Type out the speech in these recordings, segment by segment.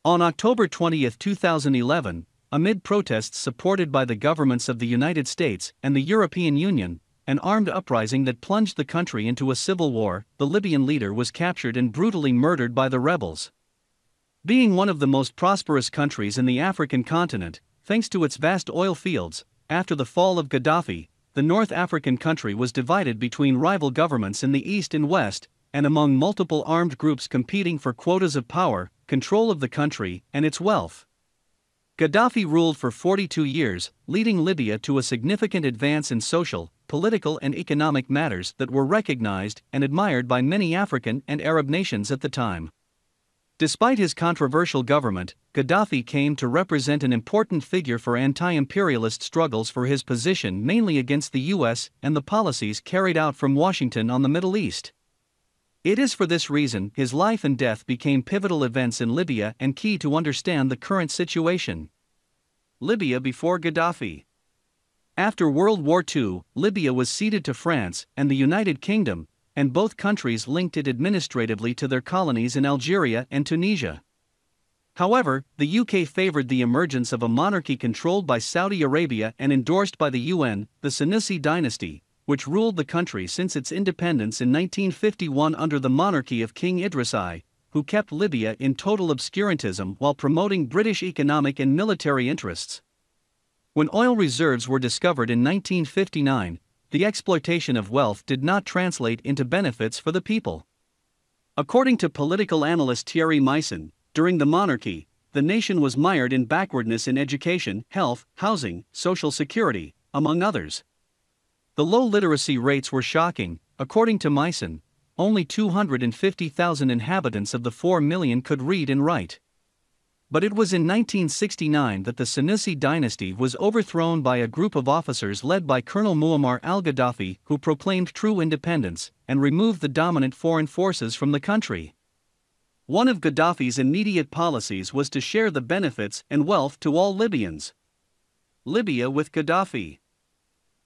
On October 20, 2011, amid protests supported by the governments of the United States and the European Union, an armed uprising that plunged the country into a civil war, the Libyan leader was captured and brutally murdered by the rebels. Being one of the most prosperous countries in the African continent, thanks to its vast oil fields, after the fall of Gaddafi, the North African country was divided between rival governments in the east and west, and among multiple armed groups competing for quotas of power, control of the country, and its wealth. Gaddafi ruled for 42 years, leading Libya to a significant advance in social, political and economic matters that were recognized and admired by many African and Arab nations at the time. Despite his controversial government, Gaddafi came to represent an important figure for anti-imperialist struggles for his position mainly against the US and the policies carried out from Washington on the Middle East. It is for this reason his life and death became pivotal events in Libya and key to understand the current situation. Libya before Gaddafi. After World War II, Libya was ceded to France and the United Kingdom, and both countries linked it administratively to their colonies in Algeria and Tunisia. However, the UK favored the emergence of a monarchy controlled by Saudi Arabia and endorsed by the UN, the Senussi dynasty, which ruled the country since its independence in 1951 under the monarchy of King Idris I, who kept Libya in total obscurantism while promoting British economic and military interests. When oil reserves were discovered in 1959, the exploitation of wealth did not translate into benefits for the people. According to political analyst Thierry Meyssan, during the monarchy, the nation was mired in backwardness in education, health, housing, social security, among others. The low literacy rates were shocking. According to Meyssan, only 250,000 inhabitants of the 4 million could read and write. But it was in 1969 that the Senussi dynasty was overthrown by a group of officers led by Colonel Muammar Gaddafi, who proclaimed true independence and removed the dominant foreign forces from the country. One of Gaddafi's immediate policies was to share the benefits and wealth to all Libyans. Libya with Gaddafi.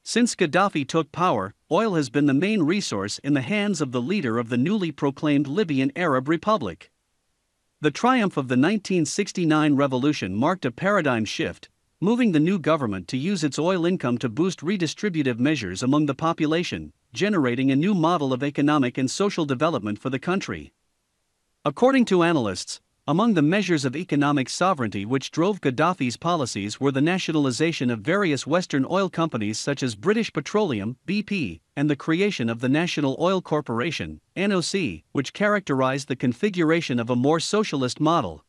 Since Gaddafi took power, oil has been the main resource in the hands of the leader of the newly proclaimed Libyan Arab Republic. The triumph of the 1969 revolution marked a paradigm shift, moving the new government to use its oil income to boost redistributive measures among the population, generating a new model of economic and social development for the country. According to analysts, among the measures of economic sovereignty which drove Gaddafi's policies were the nationalization of various Western oil companies such as British Petroleum (BP), and the creation of the National Oil Corporation (NOC), which characterized the configuration of a more socialist model.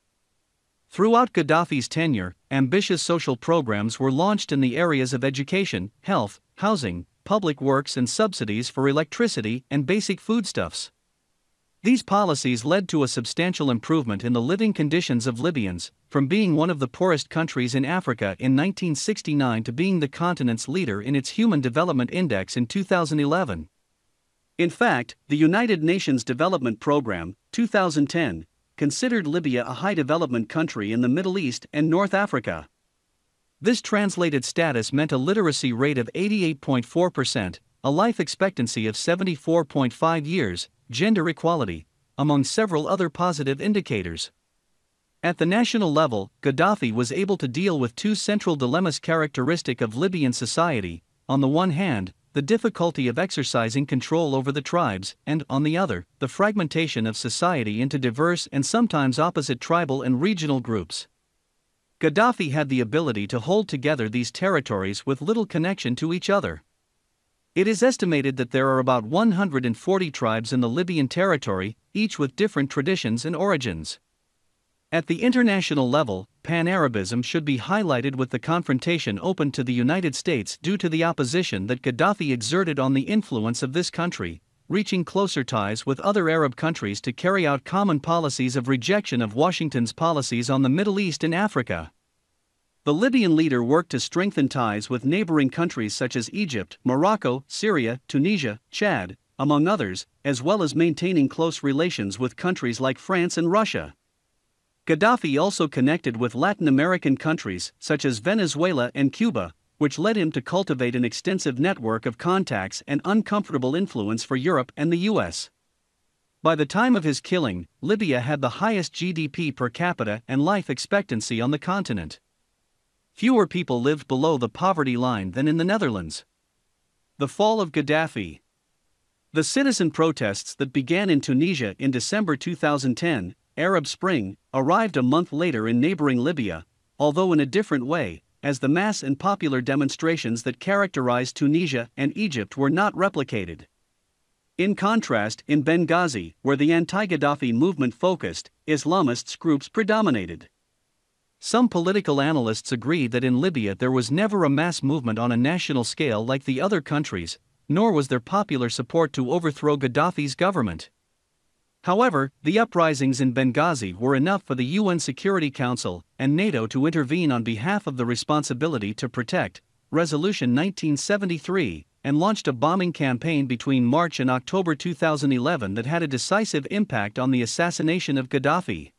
Throughout Gaddafi's tenure, ambitious social programs were launched in the areas of education, health, housing, public works and subsidies for electricity and basic foodstuffs. These policies led to a substantial improvement in the living conditions of Libyans, from being one of the poorest countries in Africa in 1969 to being the continent's leader in its Human Development Index in 2011. In fact, the United Nations Development Programme, 2010, considered Libya a high development country in the Middle East and North Africa. This translated status meant a literacy rate of 88.4%, a life expectancy of 74.5 years, gender equality, among several other positive indicators. At the national level, Gaddafi was able to deal with two central dilemmas characteristic of Libyan society: on the one hand, the difficulty of exercising control over the tribes, and, on the other, the fragmentation of society into diverse and sometimes opposite tribal and regional groups. Gaddafi had the ability to hold together these territories with little connection to each other. It is estimated that there are about 140 tribes in the Libyan territory, each with different traditions and origins. At the international level, Pan-Arabism should be highlighted, with the confrontation open to the United States due to the opposition that Gaddafi exerted on the influence of this country, reaching closer ties with other Arab countries to carry out common policies of rejection of Washington's policies on the Middle East and Africa. The Libyan leader worked to strengthen ties with neighboring countries such as Egypt, Morocco, Syria, Tunisia, Chad, among others, as well as maintaining close relations with countries like France and Russia. Gaddafi also connected with Latin American countries such as Venezuela and Cuba, which led him to cultivate an extensive network of contacts and uncomfortable influence for Europe and the US. By the time of his killing, Libya had the highest GDP per capita and life expectancy on the continent. Fewer people lived below the poverty line than in the Netherlands. The fall of Gaddafi. The citizen protests that began in Tunisia in December 2010, Arab Spring, arrived a month later in neighboring Libya, although in a different way, as the mass and popular demonstrations that characterized Tunisia and Egypt were not replicated. In contrast, in Benghazi, where the anti-Gaddafi movement focused, Islamist groups predominated. Some political analysts agree that in Libya there was never a mass movement on a national scale like the other countries, nor was there popular support to overthrow Gaddafi's government. However, the uprisings in Benghazi were enough for the UN Security Council and NATO to intervene on behalf of the responsibility to protect, Resolution 1973, and launched a bombing campaign between March and October 2011 that had a decisive impact on the assassination of Gaddafi.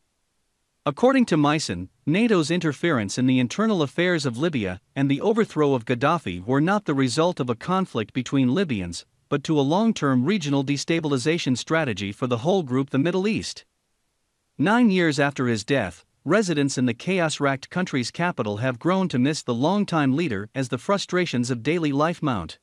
According to Meissen, NATO's interference in the internal affairs of Libya and the overthrow of Gaddafi were not the result of a conflict between Libyans, but to a long-term regional destabilization strategy for the whole group, the Middle East. 9 years after his death, residents in the chaos-racked country's capital have grown to miss the longtime leader as the frustrations of daily life mount.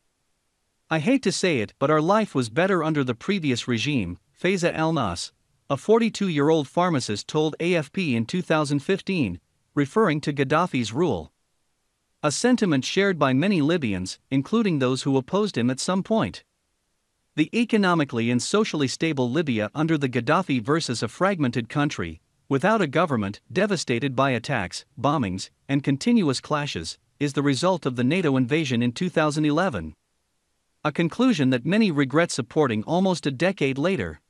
"I hate to say it, but our life was better under the previous regime," Faiza Al-Nas, a 42-year-old pharmacist, told AFP in 2015, referring to Gaddafi's rule. A sentiment shared by many Libyans, including those who opposed him at some point. The economically and socially stable Libya under the Gaddafi versus a fragmented country, without a government, devastated by attacks, bombings, and continuous clashes, is the result of the NATO invasion in 2011. A conclusion that many regret supporting almost a decade later.